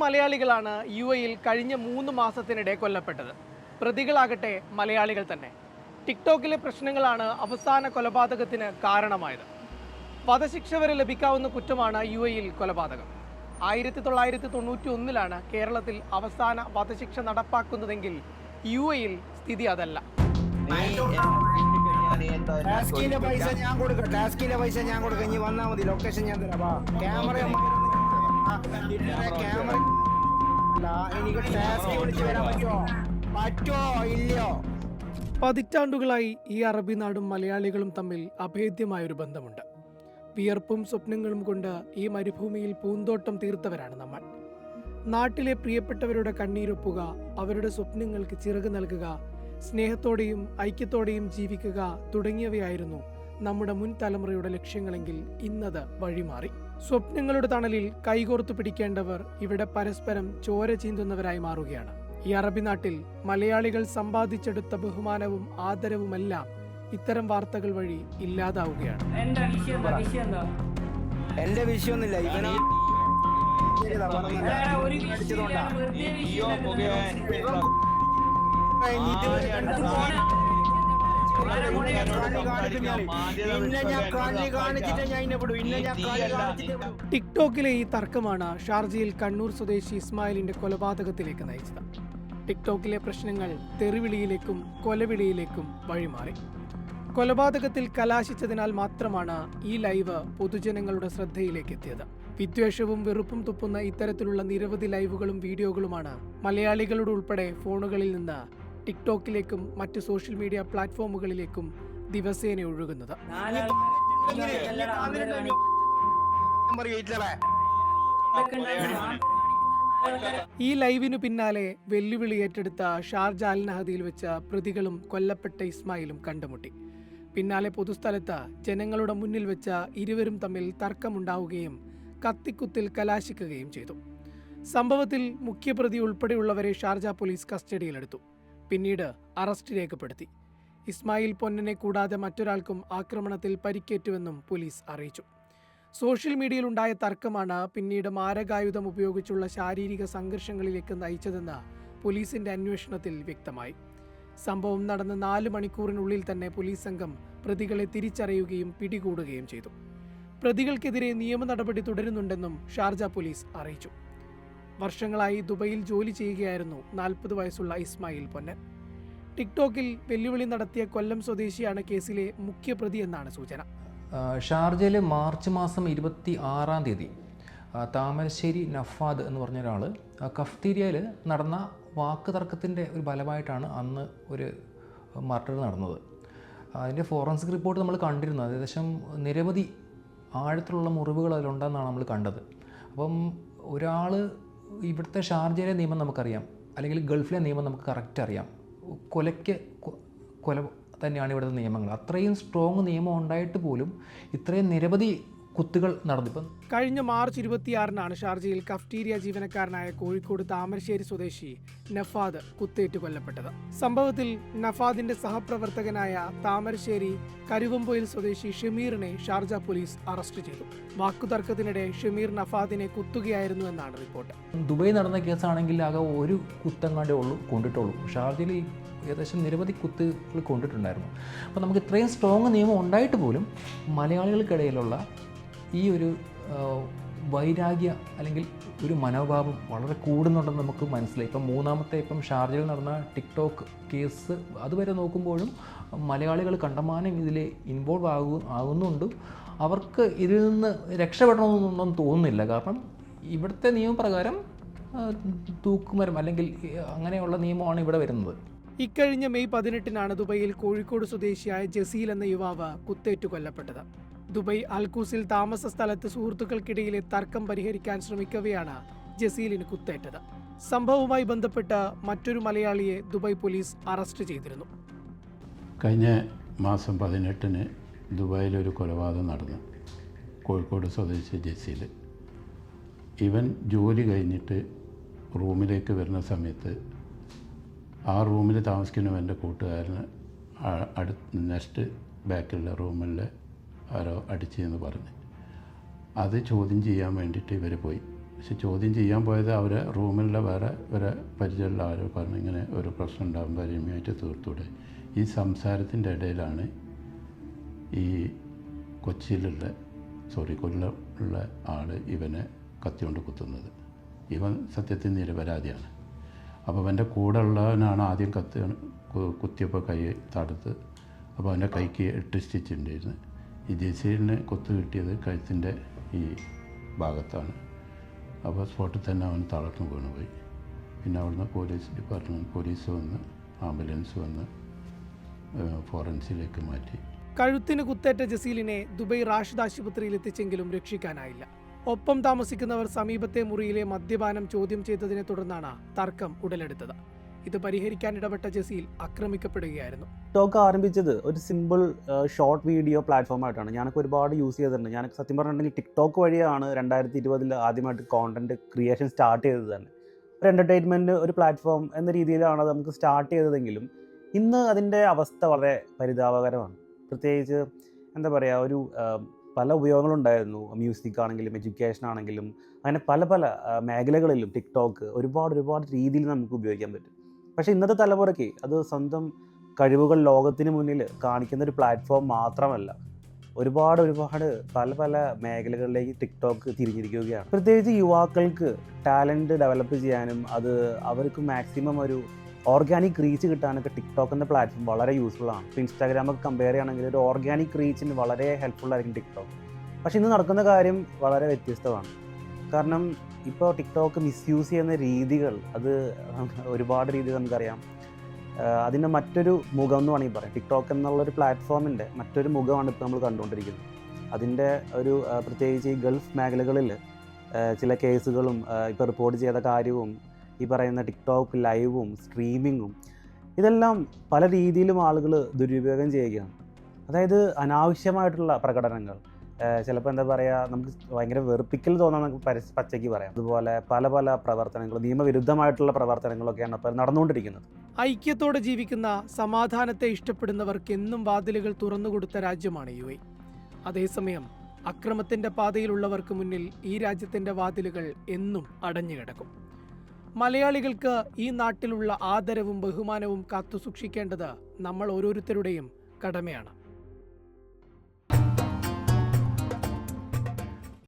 മലയാളികളാണ് UAE-യിൽ കഴിഞ്ഞ 3 മാസത്തിനിടെ കൊല്ലപ്പെട്ടത്. പ്രതികളാകട്ടെ മലയാളികൾ തന്നെ. ടിക്ടോക്കിലെ പ്രശ്നങ്ങളാണ് അവസാന കൊലപാതകത്തിന് കാരണമായത്. വധശിക്ഷ വരെ ലഭിക്കാവുന്ന കുറ്റമാണ് UAE-യിൽ കൊലപാതകം. 1991-ലാണ് കേരളത്തിൽ അവസാന വധശിക്ഷ നടപ്പാക്കുന്നതെങ്കിൽ UAE-യിൽ സ്ഥിതി അതല്ല. പതിറ്റാണ്ടുകളായി ഈ അറബി നാടും മലയാളികളും തമ്മിൽ അഭേദ്യമായൊരു ബന്ധമുണ്ട്. വിയർപ്പും സ്വപ്നങ്ങളും കൊണ്ട് ഈ മരുഭൂമിയിൽ പൂന്തോട്ടം തീർത്തവരാണ് നമ്മൾ. നാട്ടിലെ പ്രിയപ്പെട്ടവരുടെ കണ്ണീരൊപ്പുക, അവരുടെ സ്വപ്നങ്ങൾക്ക് ചിറക് നൽകുക, സ്നേഹത്തോടെയും ഐക്യത്തോടെയും ജീവിക്കുക തുടങ്ങിയവയായിരുന്നു നമ്മുടെ മുൻ തലമുറയുടെ ലക്ഷ്യങ്ങളെങ്കിൽ ഇന്നത് വഴിമാറി. സ്വപ്നങ്ങളുടെ തണലിൽ കൈകോർത്തു പിടിക്കേണ്ടവർ ഇവിടെ പരസ്പരം ചോര ചീന്തുന്നവരായി മാറുകയാണ്. ഈ അറബി നാട്ടിൽ മലയാളികൾ സമ്പാദിച്ചെടുത്ത ബഹുമാനവും ആദരവുമെല്ലാം ഇത്തരം വാർത്തകൾ വഴി ഇല്ലാതാവുകയാണ്. എന്റെ വിഷയമൊന്നുമില്ല. ടിക്ടോക്കിലെ ഈ തർക്കമാണ് ഷാർജയിൽ കണ്ണൂർ സ്വദേശി ഇസ്മായിലിന്റെ കൊലപാതകത്തിലേക്ക് നയിച്ചത്. ടിക്ടോക്കിലെ പ്രശ്നങ്ങൾ തെറിവിളിയിലേക്കും കൊലവിളിയിലേക്കും വഴിമാറി. കൊലപാതകത്തിൽ കലാശിച്ചതിനാൽ മാത്രമാണ് ഈ ലൈവ് പൊതുജനങ്ങളുടെ ശ്രദ്ധയിലേക്ക് എത്തിയത്. വിദ്വേഷവും വെറുപ്പും തുപ്പുന്ന ഇത്തരത്തിലുള്ള നിരവധി ലൈവുകളും വീഡിയോകളുമാണ് മലയാളികളുടെ ഉൾപ്പെടെ ഫോണുകളിൽ നിന്ന് ടിക്ടോക്കിലേക്കും മറ്റ് സോഷ്യൽ മീഡിയ പ്ലാറ്റ്ഫോമുകളിലേക്കും ദിവസേന ഒഴുകുന്നത്. ഈ ലൈവിനു പിന്നാലെ വെല്ലുവിളി ഏറ്റെടുത്ത ഷാർജ അൽ നഹദിയിൽ വെച്ച് പ്രതികളും കൊല്ലപ്പെട്ട ഇസ്മായിലും കണ്ടുമുട്ടി. പിന്നാലെ പൊതുസ്ഥലത്ത് ജനങ്ങളുടെ മുന്നിൽ വെച്ച് ഇരുവരും തമ്മിൽ തർക്കമുണ്ടാവുകയും കത്തിക്കുത്തിൽ കലാശിക്കുകയും ചെയ്തു. സംഭവത്തിൽ മുഖ്യപ്രതി ഉൾപ്പെടെയുള്ളവരെ ഷാർജ പോലീസ് കസ്റ്റഡിയിലെടുത്തു. പിന്നീട് അറസ്റ്റ് രേഖപ്പെടുത്തി. ഇസ്മായിൽ പൊന്നനെ കൂടാതെ മറ്റൊരാൾക്കും ആക്രമണത്തിൽ പരിക്കേറ്റുവെന്നും പോലീസ് അറിയിച്ചു. സോഷ്യൽ മീഡിയയിലുണ്ടായ തർക്കമാണ് പിന്നീട് മാരകായുധം ഉപയോഗിച്ചുള്ള ശാരീരിക സംഘർഷങ്ങളിലേക്ക് നയിച്ചതെന്ന് പോലീസിന്റെ അന്വേഷണത്തിൽ വ്യക്തമായി. സംഭവം നടന്ന 4 മണിക്കൂറിനുള്ളിൽ തന്നെ പോലീസ് സംഘം പ്രതികളെ തിരിച്ചറിയുകയും പിടികൂടുകയും ചെയ്തു. പ്രതികൾക്കെതിരെ നിയമ നടപടി തുടരുന്നുണ്ടെന്നും ഷാർജ പോലീസ് അറിയിച്ചു. വർഷങ്ങളായി ദുബൈയിൽ ജോലി ചെയ്യുകയായിരുന്നു 40 വയസ്സുള്ള ഇസ്മായിൽ പൊന്നൻ. ടിക്ടോക്കിൽ വെല്ലുവിളി നടത്തിയ കൊല്ലം സ്വദേശിയാണ് കേസിലെ മുഖ്യപ്രതി എന്നാണ് സൂചന. ഷാർജയിൽ മാർച്ച് മാസം 26-ാം തീയതി താമരശ്ശേരി നഫാദ് എന്ന് പറഞ്ഞ ഒരാൾ കഫ്തീരിയയിൽ നടന്ന വാക്ക് തർക്കത്തിൻ്റെ ഒരു ഫലമായിട്ടാണ് അന്ന് ഒരു മർഡർ നടന്നത്. അതിൻ്റെ ഫോറൻസിക് റിപ്പോർട്ട് നമ്മൾ കണ്ടിരുന്നു. ഏകദേശം നിരവധി ആഴത്തിലുള്ള മുറിവുകൾ അതിലുണ്ടെന്നാണ് നമ്മൾ കണ്ടത്. അപ്പം ഒരാൾ ഇവിടുത്തെ ഷാർജയിലെ നിയമം നമുക്കറിയാം, അല്ലെങ്കിൽ ഗൾഫിലെ നിയമം നമുക്ക് കറക്റ്റ് അറിയാം. കൊലയ്ക്ക് കൊല തന്നെയാണ് ഇവിടുത്തെ നിയമങ്ങൾ. അത്രയും സ്ട്രോങ് നിയമം ഉണ്ടായിട്ട് പോലും ഇത്രയും നിരവധി കുത്തുകൾ നടന്നു. കഴിഞ്ഞ മാർച്ച് 26-നാണ് ഷാർജയിൽ കഫ്റ്റീരിയ ജീവനക്കാരനായ കോഴിക്കോട് താമരശ്ശേരി സ്വദേശി നഫാദ് കുത്തേറ്റ് കൊല്ലപ്പെട്ടത്. സംഭവത്തിൽ നഫാദിന്റെ സഹപ്രവർത്തകനായ താമരശ്ശേരി കരുവമ്പൊയിൽ സ്വദേശി ഷമീറിനെ ഷാർജ പോലീസ് അറസ്റ്റ് ചെയ്തു. വാക്കുതർക്കത്തിനിടെ ഷമീർ നഫാദിനെ കുത്തുകയായിരുന്നു എന്നാണ് റിപ്പോർട്ട്. ദുബൈ നടന്ന കേസാണെങ്കിൽ ആകെ ഒരു കുത്തങ്ങാണ്ടേ കൊണ്ടിട്ടുള്ളൂ. ഷാർജയിൽ ഏകദേശം നിരവധി കുത്തുകൾ കൊണ്ടിട്ടുണ്ടായിരുന്നു. അപ്പോൾ നമുക്ക് ഇത്രയും സ്ട്രോങ് നിയമം ഉണ്ടായിട്ട് പോലും മലയാളികൾക്കിടയിലുള്ള ഈ ഒരു വൈരാഗ്യ അല്ലെങ്കിൽ ഒരു മനോഭാവം വളരെ കൂടുന്നുണ്ടെന്ന് നമുക്ക് മനസ്സിലായി. ഇപ്പം ഷാർജയിൽ നടന്ന ടിക്ടോക്ക് കേസ് അതുവരെ നോക്കുമ്പോഴും മലയാളികൾ കണ്ടമാനം ഇതിൽ ഇൻവോൾവ് ആകുന്നുണ്ട്. അവർക്ക് ഇതിൽ നിന്ന് രക്ഷപ്പെടണമെന്നൊന്നും തോന്നുന്നില്ല. കാരണം ഇവിടുത്തെ നിയമപ്രകാരം തൂക്കുമരം അല്ലെങ്കിൽ അങ്ങനെയുള്ള നിയമമാണ് ഇവിടെ വരുന്നത്. ഇക്കഴിഞ്ഞ മെയ് 18-നാണ് ദുബൈയിൽ കോഴിക്കോട് സ്വദേശിയായ ജസീൽ എന്ന യുവാവ് കുത്തേറ്റു കൊല്ലപ്പെട്ടത്. ദുബൈ അൽക്കൂസിൽ താമസ സ്ഥലത്ത് സുഹൃത്തുക്കൾക്കിടയിലെ തർക്കം പരിഹരിക്കാൻ ശ്രമിക്കവെയാണ് ജസീലിന് കുത്തേറ്റത്. സംഭവവുമായി ബന്ധപ്പെട്ട് മറ്റൊരു മലയാളിയെ ദുബൈ പോലീസ് അറസ്റ്റ് ചെയ്തിരുന്നു. കഴിഞ്ഞ മാസം 18-ന് ദുബായിലൊരു കൊലപാതകം നടന്നു. കോഴിക്കോട് സ്വദേശി ജസീൽ. ഇവൻ ജോലി കഴിഞ്ഞിട്ട് റൂമിലേക്ക് വരുന്ന സമയത്ത് ആ റൂമിൽ താമസിക്കുന്ന എൻ്റെ കൂട്ടുകാരന് നെക്സ്റ്റ് ബാക്കിലുള്ള റൂമിൽ ആരോ അടിച്ചെന്ന് പറഞ്ഞ് അത് ചോദ്യം ചെയ്യാൻ വേണ്ടിയിട്ട് ഇവർ പോയി. പക്ഷെ ചോദ്യം ചെയ്യാൻ പോയത് അവരെ റൂമിലുള്ള വേറെ പരിചയമുള്ള ആരോ പറഞ്ഞു ഇങ്ങനെ ഒരു പ്രശ്നം ഉണ്ടാകുമ്പോൾ രമ്യമായിട്ട് തീർത്തൂടെ. ഈ സംസാരത്തിൻ്റെ ഇടയിലാണ് ഈ കൊല്ലമുള്ള ആൾ ഇവനെ കത്തിയോണ്ട് കുത്തുന്നത്. ഇവൻ സത്യത്തിൽ നിരപരാധിയാണ്. അപ്പോൾ അവൻ്റെ കൂടെ ഉള്ളവനാണ് ആദ്യം കുത്തിയപ്പോൾ കൈ തടുത്ത്. അപ്പോൾ അവൻ്റെ കൈക്ക് 8 സ്റ്റിച്ച് ഉണ്ടായിരുന്നു. ഈ ജസീലിന് കുത്ത് കിട്ടിയത് കഴുത്തിൻ്റെ ഈ ഭാഗത്താണ്. അപ്പോൾ സ്പോട്ടിൽ തന്നെ അവൻ തളർന്നു വീണുപോയി. പിന്നെ അവിടുന്ന് പോലീസ് വന്ന് ആംബുലൻസ് വന്ന് ഫോറൻസിലേക്ക് മാറ്റി. കഴുത്തിന് കുത്തേറ്റ ജസീലിനെ ദുബൈ റാഷിദ് ആശുപത്രിയിൽ എത്തിച്ചെങ്കിലും രക്ഷിക്കാനായില്ല. ഒപ്പം താമസിക്കുന്നവർ സമീപത്തെ മുറിയിലെ മദ്യപാനം ചോദ്യം ചെയ്തതിനെ തുടർന്നാണ് തർക്കം ഉടലെടുത്തത്. ഇത് പരിഹരിക്കാൻ ഇടപെട്ട ജസീൽ ആക്രമിക്കപ്പെടുകയായിരുന്നു. ടിക്ടോക്ക് ആരംഭിച്ചത് ഒരു സിമ്പിൾ ഷോർട്ട് വീഡിയോ പ്ലാറ്റ്ഫോമായിട്ടാണ്. ഞാനൊക്കെ ഒരുപാട് യൂസ് ചെയ്തിട്ടുണ്ട്. ഞാൻ സത്യം പറഞ്ഞിട്ടുണ്ടെങ്കിൽ ടിക്ടോക്ക് വഴിയാണ് 2020 ആദ്യമായിട്ട് കോണ്ടന്റ് ക്രിയേഷൻ സ്റ്റാർട്ട് ചെയ്തത് തന്നെ. ഒരു എൻ്റർടൈൻമെൻറ്റ് ഒരു പ്ലാറ്റ്ഫോം എന്ന രീതിയിലാണ് അത് നമുക്ക് സ്റ്റാർട്ട് ചെയ്തതെങ്കിലും ഇന്ന് അതിൻ്റെ അവസ്ഥ വളരെ പരിതാപകരമാണ്. പ്രത്യേകിച്ച് എന്താ പറയുക, ഒരു പല ഉപയോഗങ്ങളുണ്ടായിരുന്നു. മ്യൂസിക് ആണെങ്കിലും എഡ്യൂക്കേഷൻ ആണെങ്കിലും അങ്ങനെ പല മേഖലകളിലും ടിക്ടോക്ക് ഒരുപാട് രീതിയിൽ നമുക്ക് ഉപയോഗിക്കാൻ പറ്റും. പക്ഷേ ഇന്നത്തെ തലമുറയ്ക്ക് അത് സ്വന്തം കഴിവുകൾ ലോകത്തിന് മുന്നിൽ കാണിക്കുന്ന ഒരു പ്ലാറ്റ്ഫോം മാത്രമല്ല, ഒരുപാട് പല മേഖലകളിലേക്ക് ടിക്ടോക്ക് തിരിഞ്ഞിരിക്കുകയാണ്. പ്രത്യേകിച്ച് യുവാക്കൾക്ക് ടാലൻറ്റ് ഡെവലപ്പ് ചെയ്യാനും അത് അവർക്ക് മാക്സിമം ഒരു ഓർഗാനിക് റീച്ച് കിട്ടാനൊക്കെ ടിക്ടോക്ക് എന്ന പ്ലാറ്റ്ഫോം വളരെ യൂസ്ഫുൾ ആണ്. ഇപ്പോൾ ഇൻസ്റ്റാഗ്രാമൊക്കെ കമ്പയർ ചെയ്യുകയാണെങ്കിൽ ഒരു ഓർഗാനിക് റീച്ചിന് വളരെ ഹെൽപ്ഫുൾ ആയിരിക്കും ടിക്ടോക്ക്. പക്ഷേ ഇന്ന് നടക്കുന്ന കാര്യം വളരെ വ്യത്യസ്തമാണ്. കാരണം ഇപ്പോൾ ടിക്ടോക്ക് മിസ്യൂസ് ചെയ്യുന്ന രീതികൾ അത് ഒരുപാട് രീതിയിൽ നമുക്കറിയാം. അതിൻ്റെ മറ്റൊരു മുഖം എന്ന് വേണമെങ്കിൽ പറയാം. ടിക്ടോക്ക് എന്നുള്ളൊരു പ്ലാറ്റ്ഫോമിൻ്റെ മറ്റൊരു മുഖമാണ് ഇപ്പോൾ നമ്മൾ കണ്ടുകൊണ്ടിരിക്കുന്നത്. അതിൻ്റെ ഒരു പ്രത്യേകിച്ച് ഈ ഗൾഫ് മേഖലകളിൽ ചില കേസുകളും ഇപ്പോൾ റിപ്പോർട്ട് ചെയ്ത കാര്യവും ഈ പറയുന്ന ടിക്ടോക്ക് ലൈവും സ്ട്രീമിങ്ങും ഇതെല്ലാം പല രീതിയിലും ആളുകൾ ദുരുപയോഗം ചെയ്യുകയാണ്. അതായത് അനാവശ്യമായിട്ടുള്ള പ്രകടനങ്ങൾ, ചിലപ്പോൾ എന്താ പറയുക, നമുക്ക് ഭയങ്കര വെറുപ്പിക്കൽ തോന്നാൻ നമുക്ക് പച്ചയ്ക്ക് പറയാം. അതുപോലെ പല പ്രവർത്തനങ്ങളും നിയമവിരുദ്ധമായിട്ടുള്ള പ്രവർത്തനങ്ങളൊക്കെയാണ് ഇപ്പോൾ നടന്നുകൊണ്ടിരിക്കുന്നത്. ഐക്യത്തോടെ ജീവിക്കുന്ന സമാധാനത്തെ ഇഷ്ടപ്പെടുന്നവർക്ക് എന്നും വാതിലുകൾ തുറന്നുകൊടുത്ത രാജ്യമാണ് UAE. അതേസമയം അക്രമത്തിന്റെ പാതയിലുള്ളവർക്ക് മുന്നിൽ ഈ രാജ്യത്തിന്റെ വാതിലുകൾ എന്നും അടഞ്ഞുകിടക്കും. മലയാളികൾക്ക് ഈ നാട്ടിലുള്ള ആദരവും ബഹുമാനവും കാത്തുസൂക്ഷിക്കേണ്ടത് നമ്മൾ ഓരോരുത്തരുടെയും കടമയാണ്.